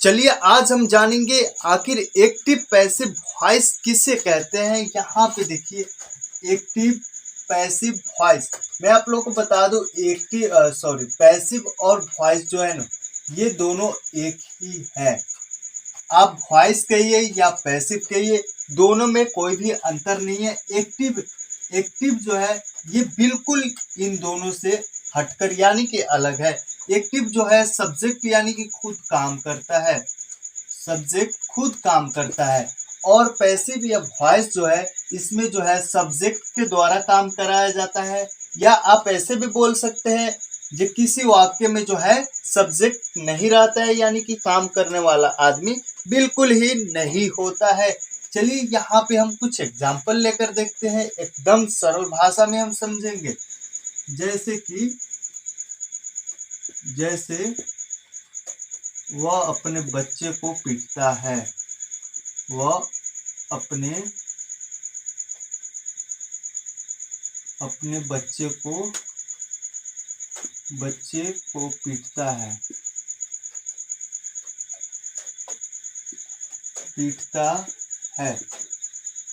चलिए आज हम जानेंगे आखिर एक्टिव पैसिव वॉइस किसे कहते हैं। यहाँ पे देखिए एक्टिव पैसिव वॉइस। मैं आप लोगों को बता दूं पैसिव और वॉइस जो है ना ये दोनों एक ही है। आप वॉइस कहिए या पैसिव कहिए, दोनों में कोई भी अंतर नहीं है। एक्टिव जो है ये बिल्कुल इन दोनों से हटकर यानी कि अलग है। एक्टिव जो है सब्जेक्ट यानी कि खुद काम करता है, सब्जेक्ट खुद काम करता है। और पैसिव या वॉइस जो है इसमें जो है सब्जेक्ट के द्वारा काम कराया जाता है। या आप ऐसे भी बोल सकते हैं जो किसी वाक्य में जो है सब्जेक्ट नहीं रहता है यानी कि काम करने वाला आदमी बिल्कुल ही नहीं होता है। चलिए यहाँ पे हम कुछ एग्जाम्पल लेकर देखते हैं, एकदम सरल भाषा में हम समझेंगे। जैसे वह अपने बच्चे को पीटता है, वह अपने बच्चे को पीटता है।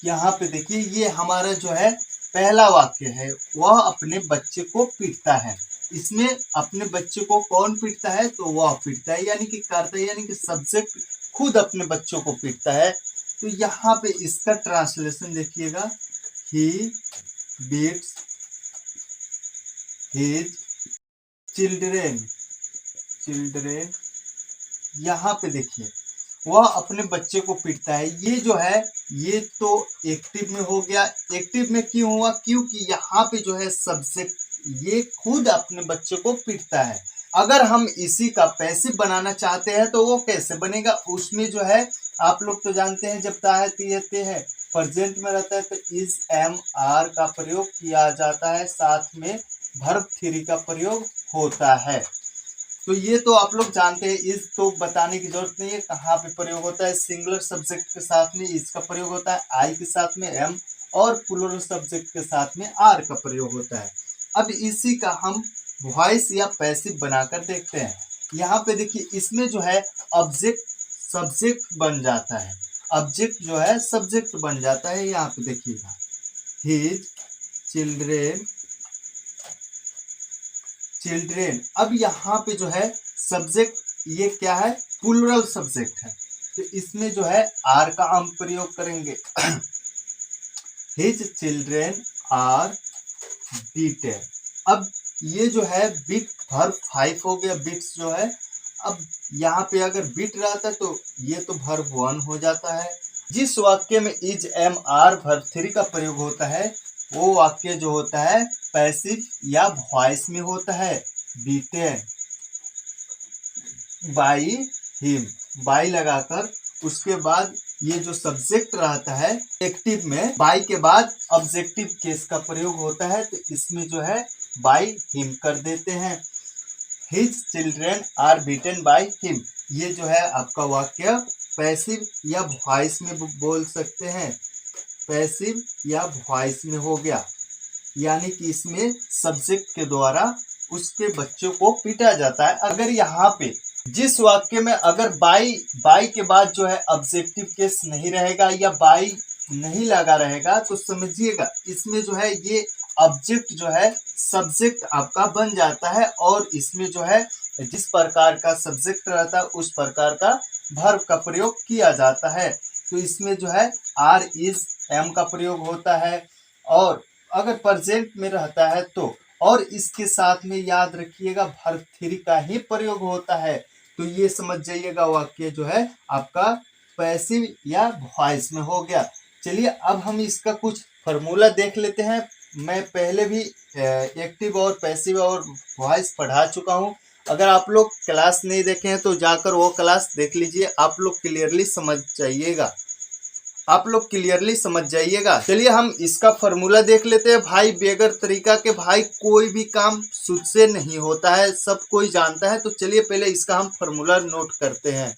यहाँ पे देखिए ये हमारा जो है पहला वाक्य है, वह अपने बच्चे को पीटता है। इसमें अपने बच्चे को कौन पीटता है, तो वह पीटता है यानी कि करता है, यानी कि सब्जेक्ट खुद अपने बच्चों को पीटता है। तो यहाँ पे इसका ट्रांसलेशन देखिएगा, ही बीट्स हिज चिल्ड्रेन। यहाँ पे देखिए वह अपने बच्चे को पीटता है। ये जो है ये तो एक्टिव में हो गया। एक्टिव में क्यों हुआ, क्योंकि यहाँ पे जो है सब्जेक्ट ये खुद अपने बच्चे को पीटता है। अगर हम इसी का पैसिव बनाना चाहते हैं तो वो कैसे बनेगा, उसमें जो है आप लोग तो जानते हैं जब ताहते है प्रेजेंट में रहता है तो इज एम आर का प्रयोग किया जाता है, साथ में वर्ब थ्री का प्रयोग होता है। तो ये तो आप लोग जानते हैं, इस तो बताने की जरूरत नहीं है कहाँ पे प्रयोग होता है। सिंगुलर सब्जेक्ट के साथ में इसका प्रयोग होता है, आई के साथ में एम, और प्लूरल सब्जेक्ट के साथ में आर का प्रयोग होता है। अब इसी का हम वॉइस या पैसिव बनाकर देखते हैं। यहाँ पे देखिए इसमें जो है ऑब्जेक्ट सब्जेक्ट बन जाता है, ऑब्जेक्ट जो है सब्जेक्ट बन जाता है। यहाँ पे देखिएगा हिज चिल्ड्रेन। अब यहाँ पे जो है सब्जेक्ट ये क्या है, प्लूरल सब्जेक्ट है, तो इसमें जो है आर का हम प्रयोग करेंगे। His children are beaten. अब ये जो है बीट वर्ब 5 हो गया, बिट्स जो है। अब यहाँ पे अगर बीट रहता तो ये तो वर्ब 1 हो जाता है। जिस वाक्य में इज एम आर वर्ब 3 का प्रयोग होता है वो वाक्य जो होता है पैसिव या वॉइस में होता है। बीटेन बाई हिम, बाई लगाकर उसके बाद ये जो सब्जेक्ट रहता है एक्टिव में बाई के बाद ऑब्जेक्टिव केस का प्रयोग होता है, तो इसमें जो है बाई हिम कर देते हैं। His children are beaten by him, ये जो है आपका वाक्य पैसिव या वॉइस में बोल सकते हैं, पैसिव या वॉइस में हो गया, यानी कि इसमें सब्जेक्ट के द्वारा उसके बच्चों को पीटा जाता है। अगर यहाँ पे जिस वाक्य में अगर बाई के बाद जो है ऑब्जेक्टिव केस नहीं रहेगा या बाई नहीं लगा रहेगा तो समझिएगा इसमें जो है ये ऑब्जेक्ट जो है सब्जेक्ट आपका बन जाता है, और इसमें जो है जिस प्रकार का सब्जेक्ट रहता है उस प्रकार का वर्ब का प्रयोग किया जाता है। तो इसमें जो है आर इज एम का प्रयोग होता है, और अगर प्रेजेंट में रहता है तो, और इसके साथ में याद रखिएगा वर्ब 3 का ही प्रयोग होता है। तो ये समझ जाइएगा वाक्य जो है आपका पैसिव या वॉइस में हो गया। चलिए अब हम इसका कुछ फॉर्मूला देख लेते हैं। मैं पहले भी एक्टिव और पैसिव और वॉइस पढ़ा चुका हूं। अगर आप लोग क्लास नहीं देखे हैं तो जाकर वो क्लास देख लीजिए, आप लोग क्लियरली समझ जाइएगा। चलिए हम इसका फॉर्मूला देख लेते हैं। भाई बेगर तरीका के भाई कोई भी काम खुद से नहीं होता है, सब कोई जानता है। तो चलिए पहले इसका हम फॉर्मूला नोट करते हैं।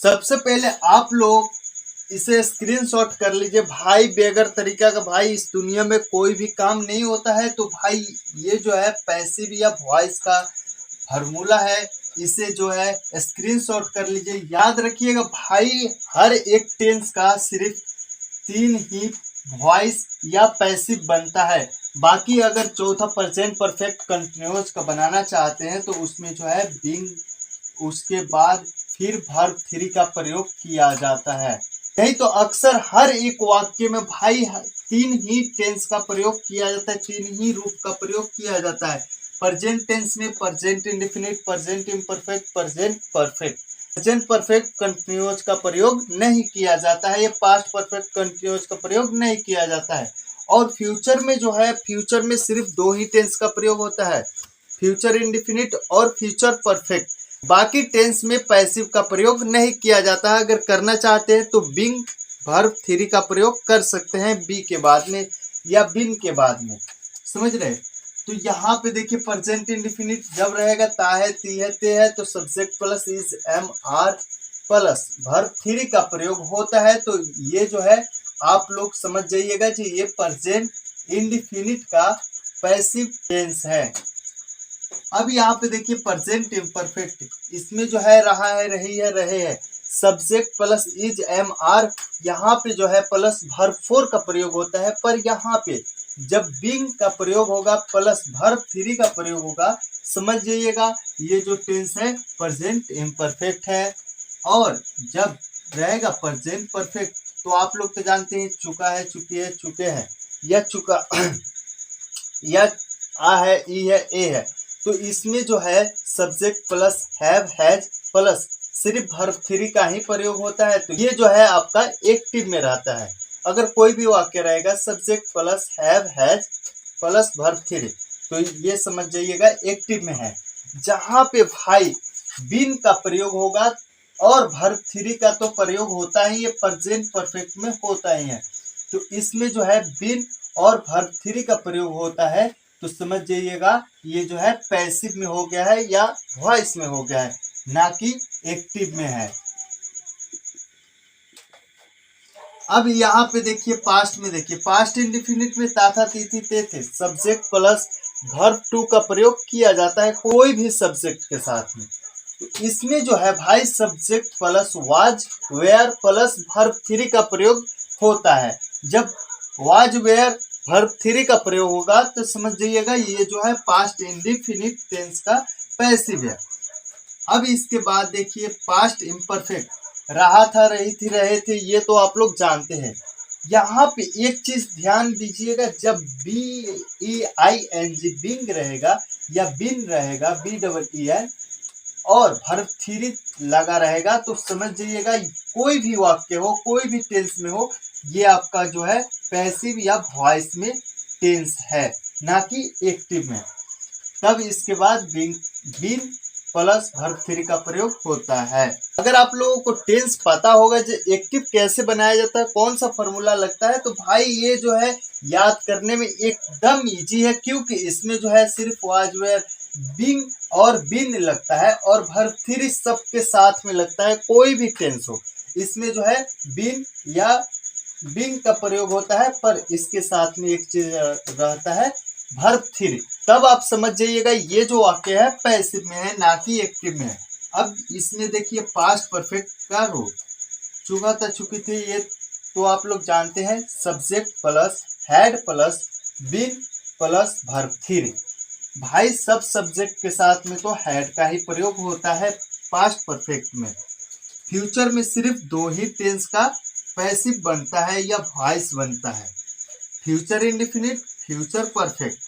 सबसे पहले आप लोग इसे स्क्रीनशॉट कर लीजिए भाई। बेगर तरीका का भाई इस दुनिया में कोई भी काम नहीं होता है। तो भाई ये जो है पैसिव या वॉइस का फार्मूला है, इसे जो है स्क्रीनशॉट कर लीजिए। याद रखिएगा भाई, हर एक टेंस का सिर्फ 3 ही वॉइस या पैसिव बनता है। बाकी अगर चौथा प्रेजेंट परफेक्ट कंटिन्यूअस का बनाना चाहते हैं तो उसमें जो है बीइंग, उसके बाद फिर वर्ब 3 का प्रयोग किया जाता है। नहीं तो अक्सर हर एक वाक्य में भाई 3 ही टेंस का प्रयोग किया जाता है, 3 ही रूप का प्रयोग किया जाता है। प्रेजेंट टेंस में present indefinite, present imperfect, present perfect. Present perfect continuous का प्रयोग नहीं किया जाता है, ये पास्ट परफेक्ट कंटिन्यूअस का प्रयोग नहीं किया जाता है। और फ्यूचर में जो है, फ्यूचर में सिर्फ 2 ही टेंस का प्रयोग होता है, फ्यूचर इंडेफिनिट और फ्यूचर परफेक्ट। बाकी टेंस में पैसिव का प्रयोग नहीं किया जाता है। अगर करना चाहते हैं तो बीइंग वर्ब 3 का प्रयोग कर सकते हैं बी के बाद में या बीन के बाद में, समझ रहे। तो यहाँ पे देखिए प्रेजेंट इंडेफिनिट जब रहेगा ता है, ती है, ते है, तो subject plus is am are plus verb 3 का प्रयोग होता है। तो ये जो है आप लोग समझ जाइएगा कि ये प्रेजेंट इंडेफिनिट का पैसिव टेंस है। अब यहाँ पे देखिए प्रेजेंट इम्परफेक्ट, इसमें जो है रहा है, रही है, रहे है, subject plus is am are, यहाँ पे जो है प्लस वर्ब 4 का प्रयोग होता है। पर यहाँ पे जब बीइंग का प्रयोग होगा प्लस वर्ब 3 का प्रयोग होगा, समझ जाइएगा ये जो टेंस है प्रेजेंट इम्परफेक्ट है। और जब रहेगा प्रेजेंट परफेक्ट तो आप लोग तो जानते हैं चुका है, चुकी है, चुके हैं, या चुका या आ है, ई है, ए है। तो इसमें जो है subject plus have, has plus सिर्फ वर्ब 3 का ही प्रयोग होता है। तो ये जो है आपका एक्टिव में रहता है। अगर कोई भी वाक्य रहेगा subject plus have, has plus verb 3, तो ये समझ जाइएगा एक्टिव में है। जहां पे भाई बीन का प्रयोग होगा और वर्ब 3 का तो प्रयोग होता ही, ये प्रेजेंट परफेक्ट में होता ही है। तो इसमें जो है बीन और वर्ब 3 का प्रयोग होता है, तो समझ जाइएगा ये जो है पैसिव में हो गया है या वॉइस में हो गया है, ना कि एक्टिव में है। अब यहाँ पे देखिए पास्ट में, देखिए पास्ट इंडेफिनिट में ता था, ती थी, ते थे, सब्जेक्ट प्लस वर्ब 2 का प्रयोग किया जाता है कोई भी सब्जेक्ट के साथ में। तो इसमें जो है भाई subject plus was, were plus verb 3 का प्रयोग होता है। जब वाज, वेयर, वर्ब 3 का प्रयोग होगा तो समझ जाइएगा ये जो है पास्ट इंडेफिनिट टेंस का पैसिव है। अब इसके बाद देखिए पास्ट इम्परफेक्ट, रहा था, रही थी, रहे थे, ये तो आप लोग जानते हैं। यहाँ पे एक चीज ध्यान दीजिएगा, जब BEING बीइंग रहेगा या बिन रहेगा, BEEN, और वर्ब 3 लगा रहेगा, तो समझ जाइएगा कोई भी वाक्य हो, कोई भी टेंस में हो, ये आपका जो है पैसिव या वॉइस में टेंस है, ना कि एक्टिव में। तब इसके बाद बीन प्लस वर्ब 3 का प्रयोग होता है। अगर आप लोगों को टेंस पता होगा जो एक्टिव कैसे बनाया जाता है, कौन सा फॉर्मूला लगता है, तो भाई ये जो है याद करने में एकदम इजी है, क्योंकि इसमें जो है सिर्फ वाज, वेयर, बीइंग और बिन लगता है और वर्ब 3 सबके साथ में लगता है। कोई भी टेंस हो इसमें जो है बिन या बीइंग का प्रयोग होता है, पर इसके साथ में एक चीज रहता है वर्ब 3। तब आप समझ जाइएगा ये जो वाक्य है पैसिव में है, ना कि एक्टिव में है। अब इसमें देखिए पास्ट परफेक्ट का रूल, चुका था, चुकी थी, ये तो आप लोग जानते हैं, subject plus had plus been plus verb 3। भाई सब सब्जेक्ट के साथ में तो हैड का ही प्रयोग होता है पास्ट परफेक्ट में। फ्यूचर में सिर्फ 2 ही टेंस का पैसिव बनता है या वॉइस बनता है, future indefinite, future perfect.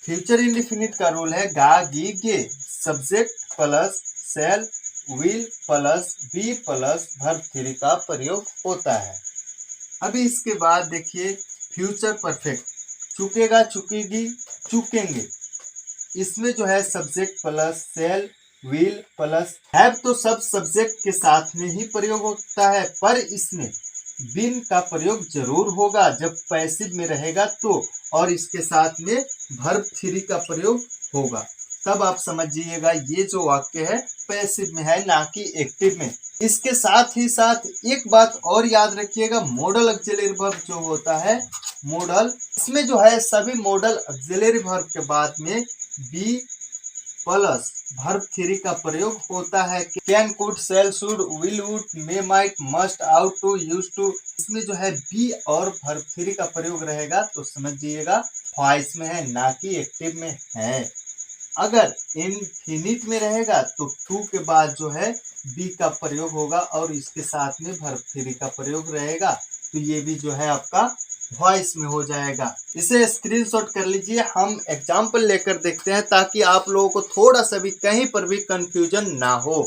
Future indefinite का रूल है गा, गी, गे, subject plus shall, will plus be plus verb 3 का प्रयोग होता है। अभी इसके बाद देखिए फ्यूचर परफेक्ट, चुकेगा, चुकेगी, चुकेंगे, इसमें जो है subject plus shall, will plus have, तो सब सब्जेक्ट के साथ में ही प्रयोग होता है, पर इसमें बिन का प्रयोग जरूर होगा जब पैसिव में रहेगा तो, और इसके साथ में वर्ब 3 का प्रयोग होगा। तब आप समझिएगा ये जो वाक्य है पैसिव में है, ना कि एक्टिव में। इसके साथ ही साथ एक बात और याद रखिएगा, मॉडल ऑक्सिलरी वर्ब जो होता है, मॉडल, इसमें जो है सभी मॉडल ऑक्सिलरी वर्ब के बाद में बी प्लस वर्ब थ्री का प्रयोग होता है। Can, could, shall, should, will, would, may, might, must, ought to, used to, इसमें जो है बी और वर्ब थ्री का प्रयोग रहेगा। तो समझिएगा वॉइस में है, ना कि एक्टिव में है। अगर इनफिनिट में रहेगा तो टू के बाद जो है बी का प्रयोग होगा और इसके साथ में वर्ब थ्री का प्रयोग रहेगा। तो ये भी जो है आपका वॉइस में हो जाएगा। इसे स्क्रीनशॉट कर लीजिए, हम एग्जाम्पल लेकर देखते हैं ताकि आप लोगों को थोड़ा सा भी कहीं पर भी कंफ्यूजन ना हो।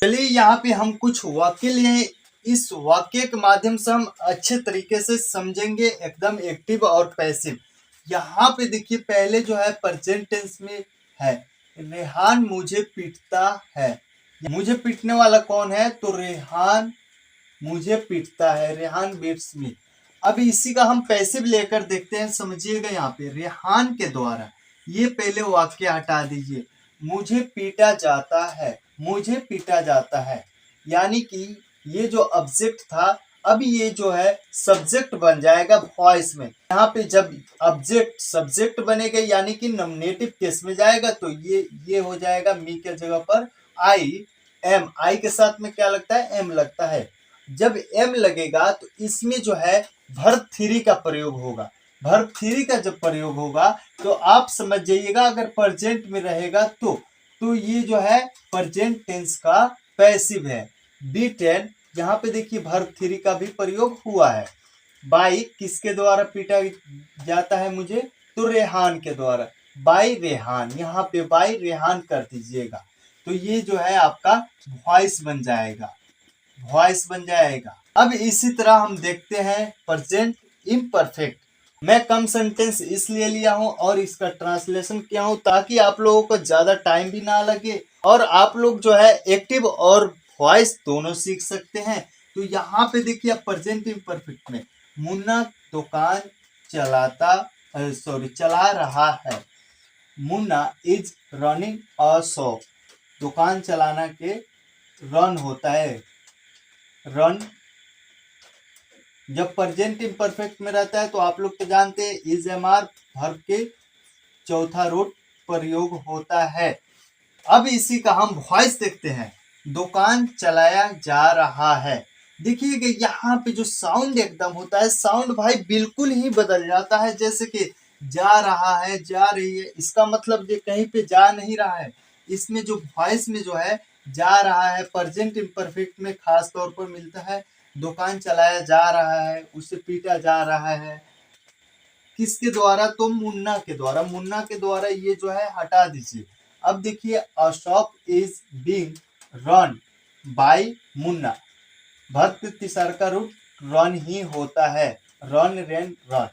चलिए यहाँ पे हम कुछ वाक्य लिए, इस वाक्य के माध्यम से हम अच्छे तरीके से समझेंगे एकदम एक्टिव और पैसिव। यहाँ पे देखिए पहले जो है प्रेजेंट टेंस में है, रेहान मुझे पीटता है। मुझे पीटने वाला कौन है? तो रेहान मुझे पीटता है, रेहान बीट्स मी। अब इसी का हम पैसिव लेकर देखते हैं। समझिएगा यहाँ पे रेहान के द्वारा, ये पहले वाक्य हटा दीजिए, मुझे पीटा जाता है, मुझे पीटा जाता है, यानी कि ये जो ऑब्जेक्ट था अब ये जो है सब्जेक्ट बन जाएगा वॉइस में। यहाँ पे जब ऑब्जेक्ट सब्जेक्ट बनेगा यानी कि नॉमिनेटिव केस में जाएगा तो ये हो जाएगा मी के जगह पर आई एम। आई के साथ में क्या लगता है? एम लगता है। जब एम लगेगा तो इसमें जो है वर्ब थ्री का प्रयोग होगा। वर्ब थ्री का जब प्रयोग होगा तो आप समझ जाइएगा, अगर प्रेजेंट में रहेगा तो ये जो है प्रेजेंट टेंस का पैसिव है। बी टेन, यहाँ पे देखिए वर्ब थ्री का भी प्रयोग हुआ है। बाई किसके द्वारा पीटा जाता है मुझे? तो रेहान के द्वारा, बाई रेहान, यहाँ पे बाई रेहान कर दीजिएगा। तो ये जो है आपका वॉइस बन जाएगा, वॉइस बन जाएगा। अब इसी तरह हम देखते हैं प्रेजेंट इम्परफेक्ट। मैं कम सेंटेंस इसलिए लिया हूं और इसका ट्रांसलेशन किया हूं ताकि आप लोगों को ज्यादा टाइम भी ना लगे और आप लोग जो है एक्टिव और वॉइस दोनों सीख सकते हैं। तो यहाँ पे देखिए प्रेजेंट इम्परफेक्ट में मुन्ना दुकान चला रहा है। Munna is running a shop. दुकान चलाना के रन होता है, रन जब प्रेजेंट इम्परफेक्ट में रहता है तो आप लोग तो जानते हैं इज एम आर वर्ब के चौथा रूट प्रयोग होता है। अब इसी का हम वॉइस देखते हैं, दुकान चलाया जा रहा है। देखिएगा यहाँ पे जो साउंड एकदम होता है, साउंड भाई बिल्कुल ही बदल जाता है। जैसे कि जा रहा है, जा रही है, इसका मतलब ये कहीं पे जा नहीं रहा है। इसमें जो वॉइस में जो है जा रहा है प्रेजेंट इम्परफेक्ट में खास तौर पर मिलता है। दुकान चलाया जा रहा है, उसे पीटा जा रहा है, किसके द्वारा? तो मुन्ना के द्वारा। मुन्ना के द्वारा ये जो है हटा दीजिए। अब देखिए a shop is being run by Munna. Verb तीसरा का रूप रन ही होता है, रन रेन रन।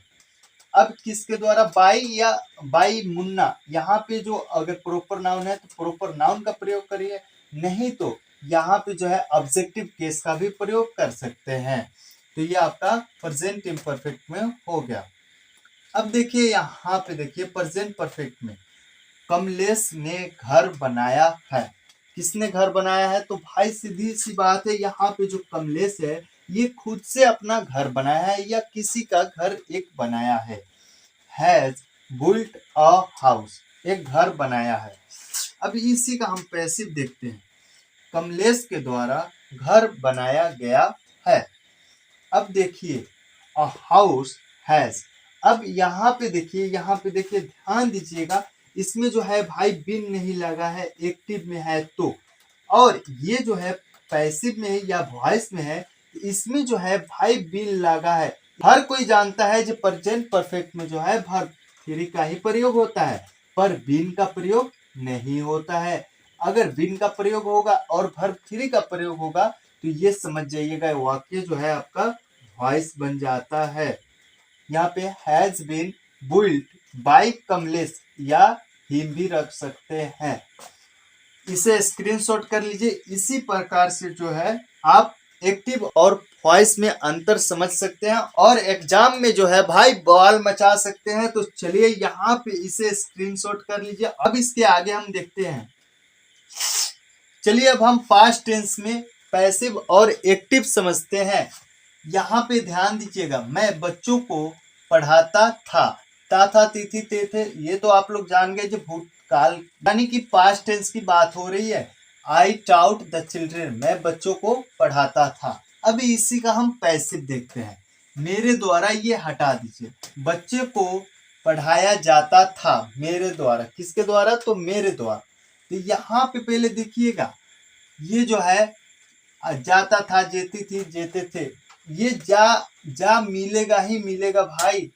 अब किसके द्वारा? बाई या बाई मुन्ना। यहाँ पे जो अगर प्रॉपर नाउन है तो प्रॉपर नाउन का प्रयोग करिए, नहीं तो यहाँ पे जो है ऑब्जेक्टिव केस का भी प्रयोग कर सकते हैं। तो ये आपका प्रेजेंट इम्परफेक्ट में हो गया। अब देखिए यहाँ पे देखिए प्रेजेंट परफेक्ट में कमलेश ने घर बनाया है। किसने घर बनाया है? तो भाई सीधी सी बात है, यहाँ पे जो कमलेश है ये खुद से अपना घर बनाया है या किसी का घर एक बनाया है। हैज बुल्ट अ हाउस, एक घर बनाया है। अब इसी का हम पैसिव देखते हैं, कमलेश के द्वारा घर बनाया गया है। अब देखिए अ हाउस हैज। अब यहाँ पे देखिए, यहाँ पे देखिए ध्यान दीजिएगा, इसमें जो है भाई बिन नहीं लगा है, एक्टिव में है तो, और ये जो है पैसिव में है या वॉइस में है, इसमें जो है भाई बिन लगा है। हर कोई जानता है जो प्रेजेंट परफेक्ट में जो है वर्ब थ्री का ही प्रयोग होता है, पर बिन का प्रयोग नहीं होता है। अगर बिन का प्रयोग होगा और वर्ब थ्री का प्रयोग होगा तो ये समझ जाइएगा वाक्य जो है आपका वॉइस बन जाता है। यहाँ पे has been built by Kamlesh या हिम भी रख सकते हैं। इसे स्क्रीनशॉट कर लीजिए। इसी प्रकार से जो है आप एक्टिव और वॉइस में अंतर समझ सकते हैं और एग्जाम में जो है भाई बवाल मचा सकते हैं। तो चलिए यहाँ पे इसे स्क्रीनशॉट कर लीजिए। अब इसके आगे हम देखते हैं, चलिए अब हम पास्ट टेंस में पैसिव और एक्टिव समझते हैं। यहाँ पे ध्यान दीजिएगा, मैं बच्चों को पढ़ाता था। था तिथि ते थे, ये तो आप लोग जान गए जो भूतकाल यानी कि पास्ट टेंस की बात हो रही है। आई टाउट द चिल्ड्रेन, मैं बच्चों को पढ़ाता था। अभी इसी का हम पैसिव देखते हैं। मेरे द्वारा ये हटा दीजिए, बच्चे को पढ़ाया जाता था मेरे द्वारा। किसके द्वारा? तो मेरे द्वारा। तो यहाँ पे पहले देखिएगा, ये जो है जाता था, जेती थी, जेते थे, ये जा मिलेगा ही मिलेगा भाई।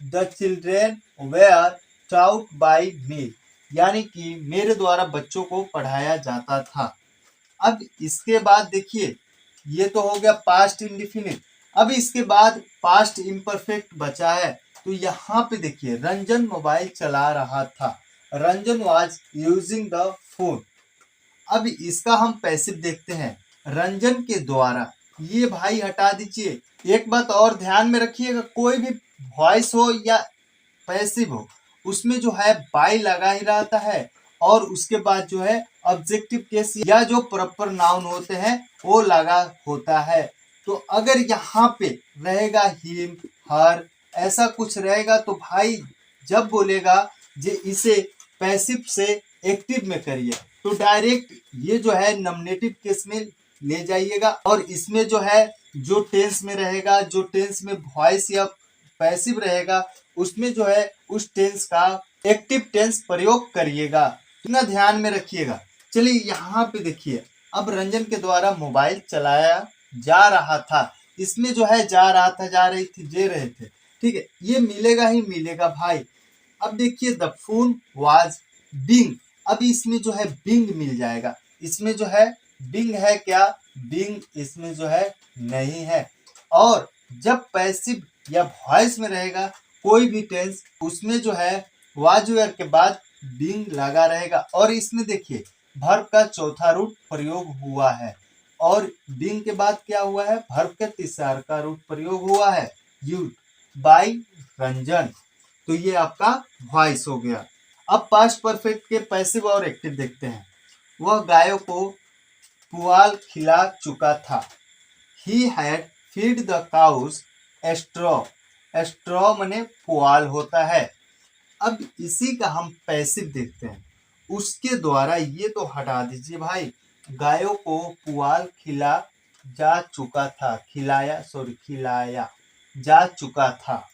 The children were taught by me, यानी कि मेरे द्वारा बच्चों को पढ़ाया जाता था। अब इसके बाद देखिए, ये तो हो गया पास्ट इंडिफिनिट। अब इसके बाद पास्ट इम्परफेक्ट बचा है। तो यहाँ पे देखिए, रंजन मोबाइल चला रहा था। Ranjan was using the phone. अब इसका हम पैसिव देखते हैं, रंजन के द्वारा। ये भाई हटा दीजिए। एक बात और ध्यान में रखिएगा, कोई भी वॉइस हो या पैसिव हो, उसमें जो है बाई लगा ही रहता है, और उसके बाद जो है ऑब्जेक्टिव केस या जो प्रॉपर नाउन होते हैं वो लगा होता है। तो अगर यहाँ पे रहेगा हिम, हर, ऐसा कुछ रहेगा तो भाई जब बोलेगा जे इसे पैसिव से एक्टिव में करिए, तो डायरेक्ट ये जो है नॉमिनेटिव केस में ले जाइएगा, और इसमें जो है जो टेंस में रहेगा, जो टेंस में वॉइस या पैसिव रहेगा, उसमें जो है उस टेंस का एक्टिव टेंस प्रयोग करिएगा। इतना ध्यान में रखिएगा। चलिए यहाँ पे देखिए, अब रंजन के द्वारा मोबाइल चलाया जा रहा था। इसमें जो है जा रहा था, जा रही थी, जे रहे थे, ठीक है, ये मिलेगा ही मिलेगा भाई। अब देखिए, द फोन वाज बिंग। अब इसमें जो है बिंग मिल जाएगा। इसमें जो है बिंग है क्या? बिंग इसमें जो है नहीं है। और जब पैसिव या वॉइस में रहेगा कोई भी टेंस, उसमें जो है वाज वेयर के बाद बिंग लगा रहेगा। और इसमें देखिए वर्ब का चौथा रूट प्रयोग हुआ है, और बिंग के बाद क्या हुआ है? वर्ब का तीसरा रूट प्रयोग हुआ है, यूज बाय रंजन। तो ये आपका वॉइस हो गया। अब पास्ट परफेक्ट के पैसिव और एक्टिव देखते हैं। वह गायों को पुआल खिला चुका था। He had feed the cows straw. Straw मने पुआल होता है। अब इसी का हम पैसिव देखते हैं। उसके द्वारा, ये तो हटा दीजिए भाई, गायों को पुआल खिला जा चुका था, खिलाया जा चुका था।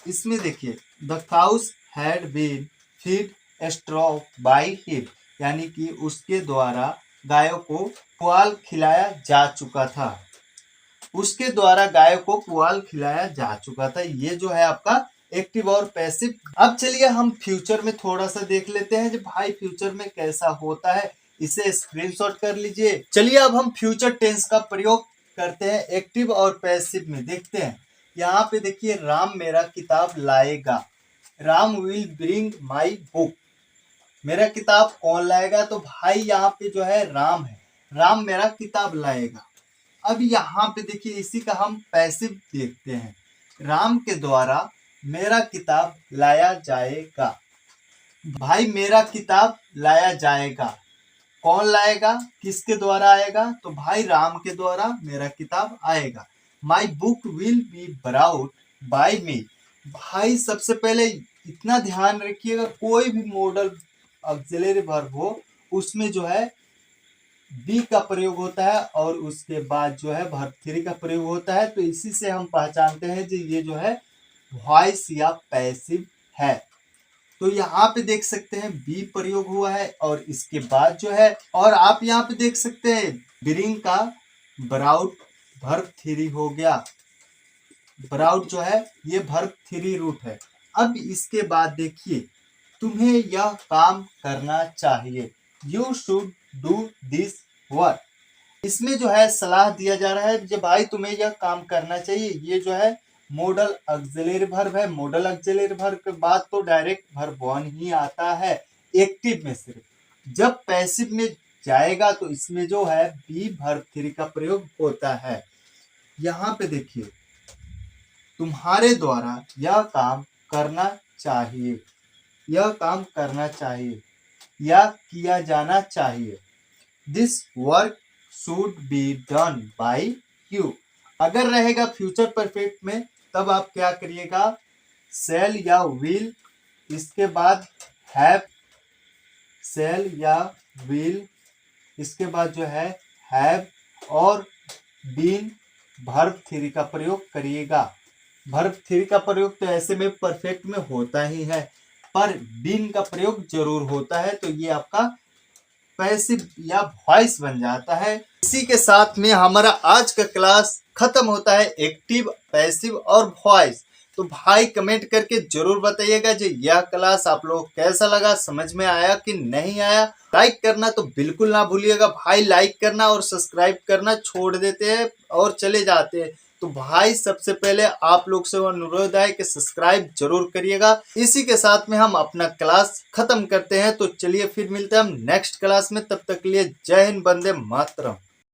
इसमें देखिए, the cows had been feed straw by him, यानी कि उसके द्वारा गायों को पुआल खिलाया जा चुका था। उसके द्वारा गायों को पुआल खिलाया जा चुका था। ये जो है आपका एक्टिव और पैसिव। अब चलिए हम फ्यूचर में थोड़ा सा देख लेते हैं, जो भाई फ्यूचर में कैसा होता है। इसे स्क्रीनशॉट कर लीजिए। चलिए अब हम फ्यूचर टेंस का प्रयोग करते हैं एक्टिव और पैसिव में। देखते हैं, यहाँ पे देखिए, राम मेरा किताब लाएगा। Ram will bring my book. मेरा किताब कौन लाएगा? तो भाई यहाँ पे जो है राम है, राम मेरा किताब लाएगा। अब यहाँ पे देखिए, इसी का हम पैसिव देखते हैं। राम के द्वारा मेरा किताब लाया जाएगा। भाई मेरा किताब लाया जाएगा, कौन लाएगा? किसके द्वारा आएगा? तो भाई राम के द्वारा मेरा किताब आएगा। My book will be brought by me. भाई सबसे पहले इतना ध्यान रखिएगा, कोई भी मॉडल ऑक्सिलरी वर्ब हो, उसमें जो है बी का प्रयोग होता है, और उसके बाद जो है वर्ब थ्री का प्रयोग होता है। तो इसी से हम पहचानते हैं कि ये जो है वॉइस या पैसिव है। तो यहाँ पे देख सकते हैं बी प्रयोग हुआ है, और इसके बाद जो है, और आप यहाँ पे देख सकते हैं ब्रिंग का ब्राउट वर्ब थ्री हो गया। ब्राउट जो है ये वर्ब थ्री रूट है। अब इसके बाद देखिए, तुम्हें यह काम करना चाहिए। You should do this work. इसमें जो है सलाह दिया जा रहा है, जब भाई तुम्हें यह काम करना चाहिए। ये जो है मॉडल ऑक्सिलरी वर्ब है। मॉडल ऑक्सिलरी वर्ब के बाद तो डायरेक्ट वर्ब वन ही आता है एक्टिव में सिर्फ। जब पैसिव में जाएगा तो इसमें जो है बी वर्ब थ्री का प्रयोग होता है। यहाँ पे देखिए, तुम्हारे द्वारा यह काम करना चाहिए, यह काम करना चाहिए या किया जाना चाहिए। This work should be done by you. अगर रहेगा फ्यूचर परफेक्ट में तब आप क्या करिएगा, शैल या विल, इसके बाद हैव, शैल या विल, इसके बाद जो है हैव और बीन, वर्ब थ्री का प्रयोग करिएगा। वर्ब थ्री का प्रयोग तो ऐसे में परफेक्ट में होता ही है, पर बीन का प्रयोग जरूर होता है, तो ये आपका पैसिव या वॉइस बन जाता है। इसी के साथ में हमारा आज का क्लास खत्म होता है, एक्टिव, पैसिव और वॉइस। तो भाई कमेंट करके जरूर बताइएगा जी यह क्लास आप लोग कैसा लगा, समझ में आया कि नहीं आया। लाइक करना तो बिल्कुल ना भूलिएगा भाई, लाइक करना और सब्सक्राइब करना छोड़ देते हैं और चले जाते हैं। तो भाई सबसे पहले आप लोग से अनुरोध है कि सब्सक्राइब जरूर करिएगा। इसी के साथ में हम अपना क्लास खत्म करते हैं। तो चलिए फिर मिलते हैं हम नेक्स्ट क्लास में, तब तक के लिए जय हिंद, वंदे मातरम।